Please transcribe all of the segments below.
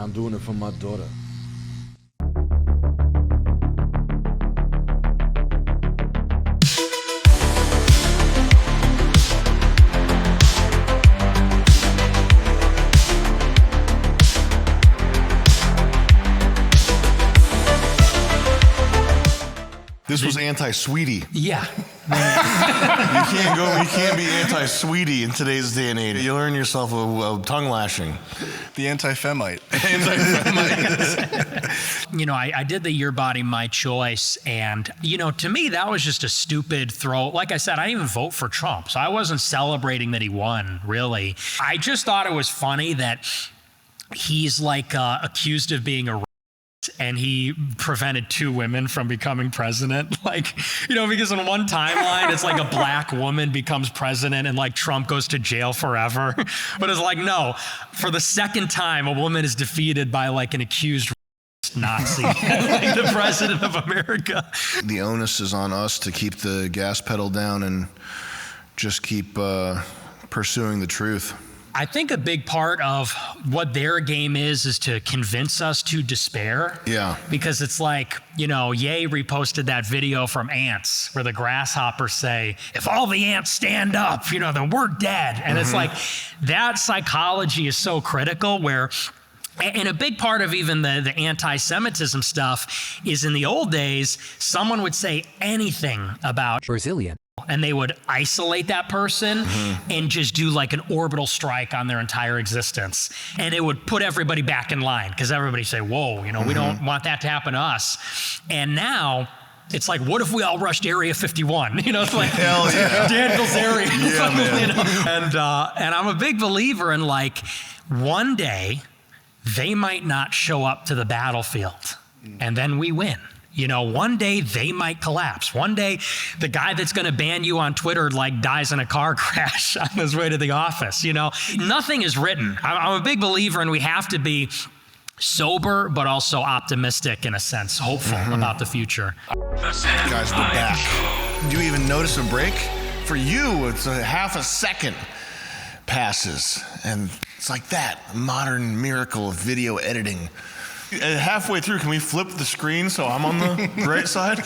I'm doing it for my daughter. This was anti-sweetie. Yeah. You can't be anti-sweetie in today's day and age. You'll earn yourself a tongue lashing. The anti-femite. You know, I did the Your Body, My Choice, and, you know, to me, that was just a stupid throw. Like I said, I didn't even vote for Trump, so I wasn't celebrating that he won, really. I just thought it was funny that he's like accused of being a and he prevented 2 women from becoming president. Like, you know, because in one timeline, it's like a black woman becomes president and like Trump goes to jail forever. But it's like, no, for the second time, a woman is defeated by like an accused Nazi, like the president of America. The onus is on us to keep the gas pedal down and just keep pursuing the truth. I think a big part of what their game is to convince us to despair. Yeah. Because it's like, you know, Ye reposted that video from ants where the grasshoppers say, if all the ants stand up, you know, then we're dead. And it's like, that psychology is so critical where, and a big part of even the anti-Semitism stuff is in the old days, someone would say anything about Brazilian. And they would isolate that person and just do like an orbital strike on their entire existence. And it would put everybody back in line because everybody say, whoa, you know, we don't want that to happen to us. And now it's like, what if we all rushed Area 51? You know, it's like Hell yeah. Dan Bilzerian. Yeah, man. You know? And I'm a big believer in like, one day they might not show up to the battlefield and then we win. You know, one day they might collapse. One day the guy that's going to ban you on Twitter like dies in a car crash on his way to the office. You know, nothing is written. I'm a big believer and we have to be sober, but also optimistic in a sense, hopeful about the future. Guys, we're back. Do you even notice a break? For you, it's a half a second passes. And it's like that, a modern miracle of video editing. Halfway through, can we flip the screen so I'm on the right side?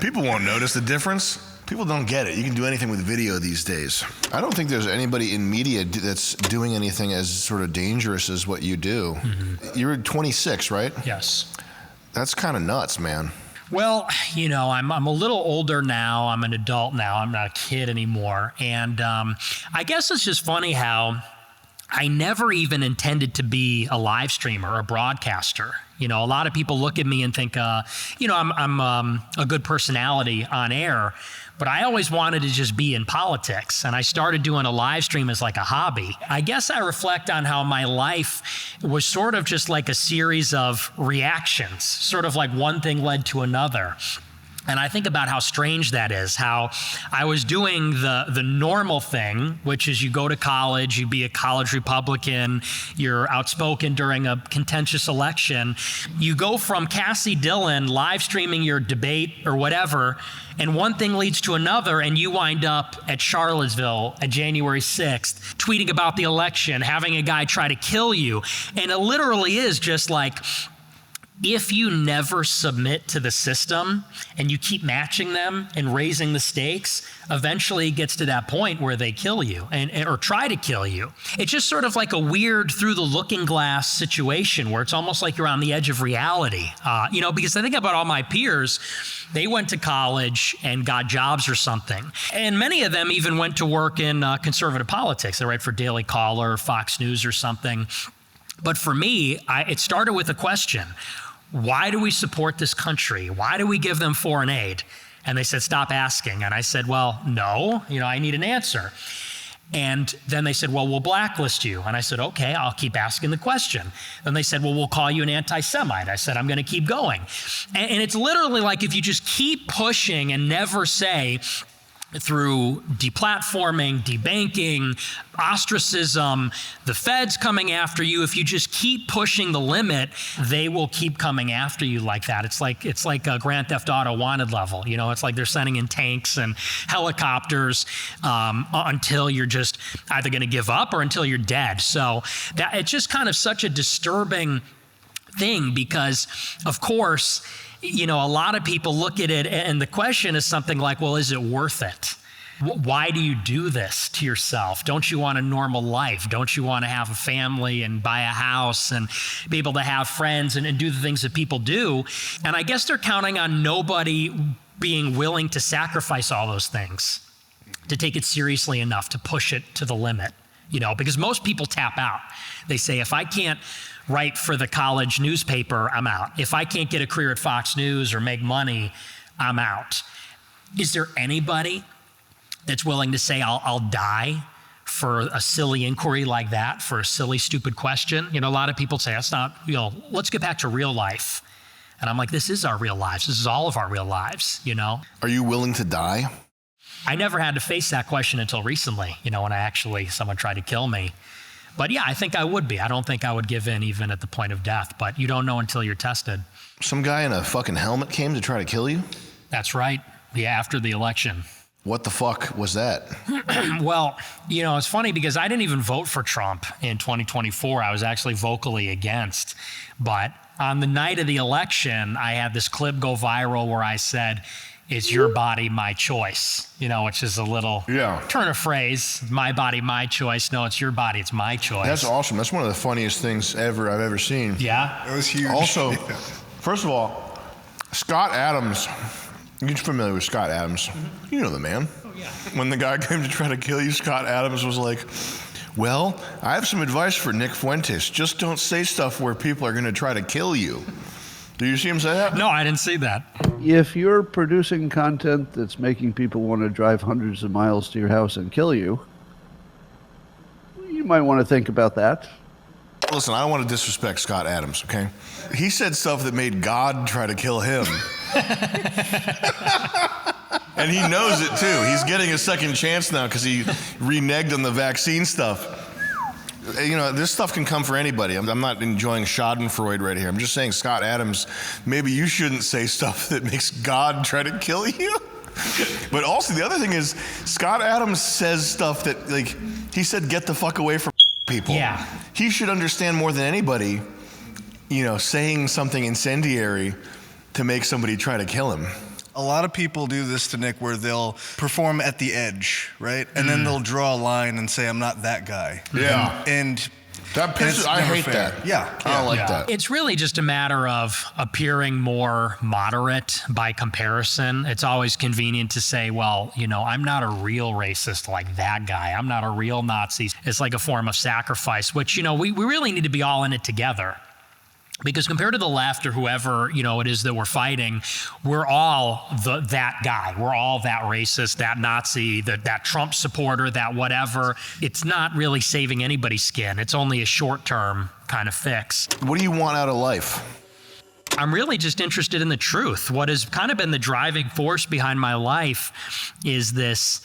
People won't notice the difference. People don't get it. You can do anything with video these days. I don't think there's anybody in media that's doing anything as sort of dangerous as what you do. You're 26, right? Yes. That's kind of nuts, man. Well, you know, I'm a little older now. I'm an adult now. I'm not a kid anymore. And I guess it's just funny how I never even intended to be a live streamer or a broadcaster. You know, a lot of people look at me and think, you know, I'm a good personality on air, but I always wanted to just be in politics. And I started doing a live stream as like a hobby. I guess I reflect on how my life was sort of just like a series of reactions, sort of like one thing led to another. And I think about how strange that is, how I was doing the normal thing, which is you go to college, you be a college Republican, you're outspoken during a contentious election. You go from Cassie Dillon live streaming your debate or whatever, and one thing leads to another, and you wind up at Charlottesville at January 6th, tweeting about the election, having a guy try to kill you. And it literally is just like, if you never submit to the system and you keep matching them and raising the stakes, eventually it gets to that point where they kill you or try to kill you. It's just sort of like a weird through the looking glass situation where it's almost like you're on the edge of reality. You know, because I think about all my peers, they went to college and got jobs or something. And many of them even went to work in conservative politics. They write for Daily Caller, Fox News or something. But for me, it started with a question. Why do we support this country? Why do we give them foreign aid? And they said, stop asking. And I said, well, no, you know, I need an answer. And then they said, well, we'll blacklist you. And I said, okay, I'll keep asking the question. Then they said, well, we'll call you an anti-Semite. I said, I'm going to keep going. And it's literally like if you just keep pushing and never say, through deplatforming, debanking, ostracism, the feds coming after you. If you just keep pushing the limit, they will keep coming after you like that. It's like a Grand Theft Auto wanted level. You know, it's like they're sending in tanks and helicopters until you're just either going to give up or until you're dead. So that it's just kind of such a disturbing thing because, of course, you know, a lot of people look at it and the question is something like, well, is it worth it? Why do you do this to yourself? Don't you want a normal life? Don't you want to have a family and buy a house and be able to have friends and do the things that people do? And I guess they're counting on nobody being willing to sacrifice all those things, to take it seriously enough to push it to the limit, you know, because most people tap out. They say, if I can't write for the college newspaper, I'm out. If I can't get a career at Fox News or make money, I'm out. Is there anybody that's willing to say, I'll die for a silly inquiry like that, for a silly, stupid question? You know, a lot of people say, that's not, you know, let's get back to real life. And I'm like, this is our real lives. This is all of our real lives, you know? Are you willing to die? I never had to face that question until recently, you know, when someone tried to kill me. But yeah, I think I would be. I don't think I would give in even at the point of death, but you don't know until you're tested. Some guy in a fucking helmet came to try to kill you? That's right. Yeah, after the election. What the fuck was that? Well, you know, it's funny because I didn't even vote for Trump in 2024. I was actually vocally against. But on the night of the election, I had this clip go viral where I said, "It's your body, my choice," you know, which is a little turn of phrase. My body, my choice. No, it's your body, it's my choice. That's awesome. That's one of the funniest things I've ever seen. Yeah? It was huge. Also, first of all, Scott Adams, you're familiar with Scott Adams. You know the man. Oh, yeah. When the guy came to try to kill you, Scott Adams was like, well, I have some advice for Nick Fuentes. Just don't say stuff where people are going to try to kill you. Do you see him say that? No, I didn't see that. If you're producing content that's making people want to drive hundreds of miles to your house and kill you, you might want to think about that. Listen, I don't want to disrespect Scott Adams, okay? He said stuff that made God try to kill him. And he knows it too. He's getting a second chance now because he reneged on the vaccine stuff. You know, this stuff can come for anybody. I'm not enjoying Schadenfreude right here. I'm just saying, Scott Adams, maybe you shouldn't say stuff that makes God try to kill you. But also the other thing is, Scott Adams says stuff that, like, he said, get the fuck away from people. Yeah. He should understand more than anybody, you know, saying something incendiary to make somebody try to kill him. A lot of people do this to Nick where they'll perform at the edge, right? And then they'll draw a line and say, I'm not that guy. Yeah. And that pisses, I hate fair. that. Yeah. I don't like that. It's really just a matter of appearing more moderate by comparison. It's always convenient to say, well, you know, I'm not a real racist like that guy. I'm not a real Nazi. It's like a form of sacrifice, which, you know, we really need to be all in it together. Because compared to the left or whoever, you know, it is that we're fighting, we're all that guy. We're all that racist, that Nazi, that Trump supporter, that whatever. It's not really saving anybody's skin. It's only a short-term kind of fix. What do you want out of life? I'm really just interested in the truth. What has kind of been the driving force behind my life is this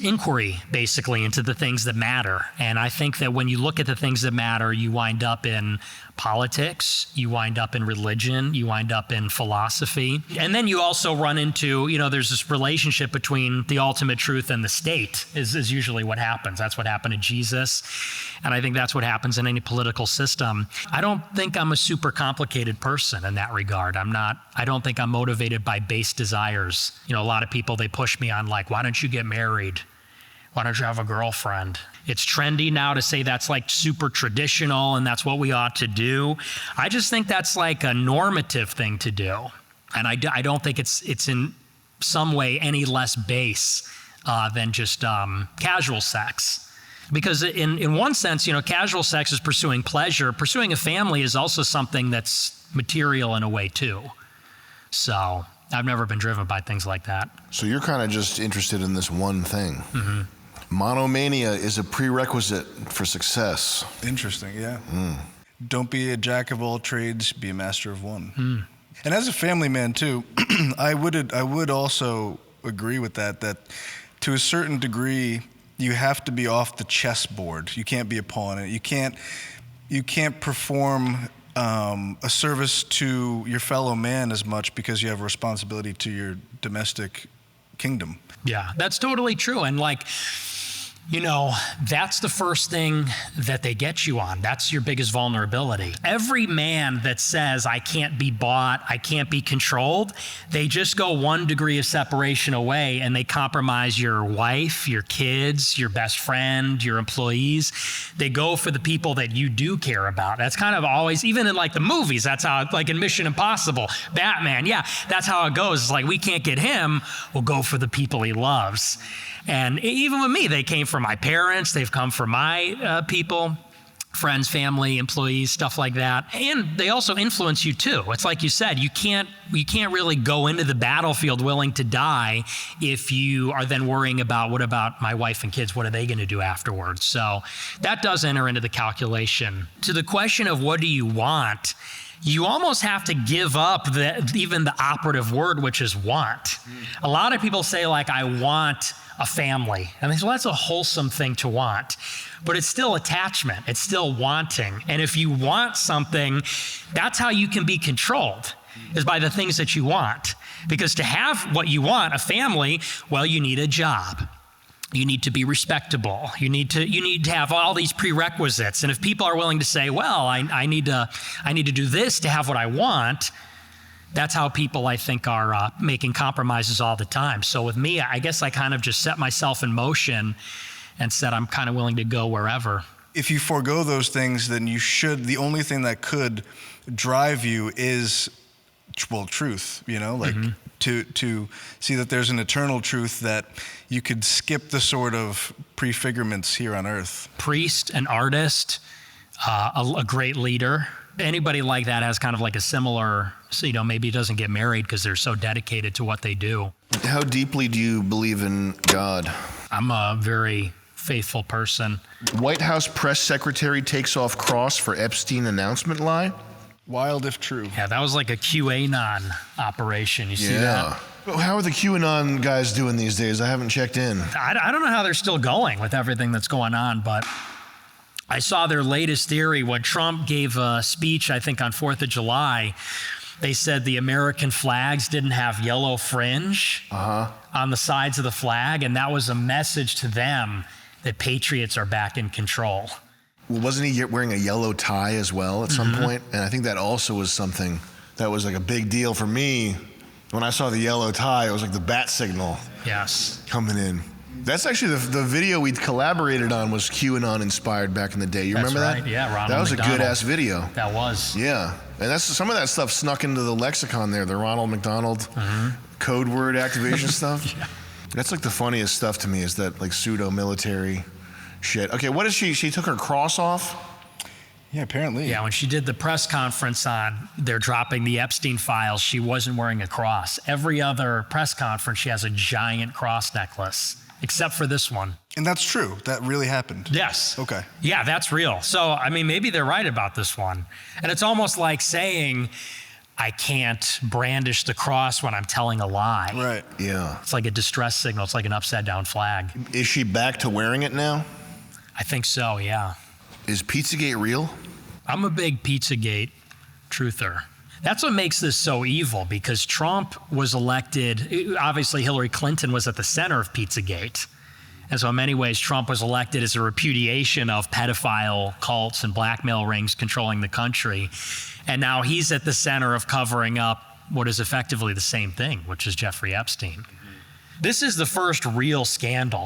inquiry, basically, into the things that matter. And I think that when you look at the things that matter, you wind up in politics, you wind up in religion, you wind up in philosophy. And then you also run into, you know, there's this relationship between the ultimate truth and the state is usually what happens. That's what happened to Jesus. And I think that's what happens in any political system. I don't think I'm a super complicated person in that regard. I don't think I'm motivated by base desires. You know, a lot of people, they push me on like, why don't you get married? Why don't you have a girlfriend? It's trendy now to say that's like super traditional and that's what we ought to do. I just think that's like a normative thing to do. And I don't think it's in some way any less base than just casual sex. Because in one sense, you know, casual sex is pursuing pleasure. Pursuing a family is also something that's material in a way too. So I've never been driven by things like that. So you're kind of just interested in this one thing. Mm-hmm. Monomania is a prerequisite for success. Interesting, yeah. Don't be a jack of all trades, be a master of one. And as a family man too, I would also agree with that to a certain degree, you have to be off the chessboard. You can't be a pawn. You can't perform a service to your fellow man as much because you have a responsibility to your domestic kingdom. Yeah, that's totally true. And like, you know, that's the first thing that they get you on. That's your biggest vulnerability. Every man that says, I can't be bought, I can't be controlled, they just go 1 degree of separation away and they compromise your wife, your kids, your best friend, your employees. They go for the people that you do care about. That's kind of always, even in like the movies, that's how, like in Mission Impossible, Batman, yeah, that's how it goes. It's like, we can't get him, we'll go for the people he loves. And even with me, they came from my parents, they've come from my people, friends, family, employees, stuff like that. And they also influence you too. It's like you said, you can't really go into the battlefield willing to die if you are then worrying about, what about my wife and kids? What are they going to do afterwards? So that does enter into the calculation. To the question of what do you want, you almost have to give up even the operative word, which is want. A lot of people say like, I want a family. And they say, well, that's a wholesome thing to want, but it's still attachment. It's still wanting. And if you want something, that's how you can be controlled, is by the things that you want. Because to have what you want, a family, well, you need a job. You need to be respectable. You need to have all these prerequisites. And if people are willing to say, well, I need to do this to have what I want, that's how people, I think, are making compromises all the time. So with me, I guess I kind of just set myself in motion and said I'm kind of willing to go wherever. If you forego those things, then the only thing that could drive you is, well, truth, you know, like to see that there's an eternal truth, that you could skip the sort of prefigurements here on earth. Priest, an artist, a great leader. Anybody like that has kind of like a similar, you know, maybe doesn't get married because they're so dedicated to what they do. How deeply do you believe in God? I'm a very faithful person. White House press secretary takes off cross for Epstein announcement lie? Wild if true. Yeah, that was like a QAnon operation. You see that? Well, how are the QAnon guys doing these days? I haven't checked in. I don't know how they're still going with everything that's going on, but I saw their latest theory when Trump gave a speech, I think on 4th of July. They said the American flags didn't have yellow fringe on the sides of the flag, and that was a message to them that patriots are back in control. Well, wasn't he wearing a yellow tie as well at some point? And I think that also was something that was like a big deal for me. When I saw the yellow tie, it was like the bat signal coming in. That's actually the video we collaborated on was QAnon inspired back in the day. You remember that? Yeah, Ronald That was McDonald. a good ass video. That was. Yeah, and that's some of that stuff snuck into the lexicon there. The Ronald McDonald code word activation stuff. Yeah. That's like the funniest stuff to me, is that like pseudo military shit. Okay, what is she? She took her cross off. Yeah, apparently. Yeah, when she did the press conference on they're dropping the Epstein files, she wasn't wearing a cross. Every other press conference, she has a giant cross necklace, except for this one. And that's true. That really happened. Yes. Okay. Yeah, that's real. So, I mean, maybe they're right about this one. And it's almost like saying, I can't brandish the cross when I'm telling a lie. Right. Yeah. It's like a distress signal. It's like an upside down flag. Is she back to wearing it now? I think so, yeah. Is Pizzagate real? I'm a big Pizzagate truther. That's what makes this so evil, because Trump was elected, obviously Hillary Clinton was at the center of Pizzagate. And so in many ways, Trump was elected as a repudiation of pedophile cults and blackmail rings controlling the country. And now he's at the center of covering up what is effectively the same thing, which is Jeffrey Epstein. This is the first real scandal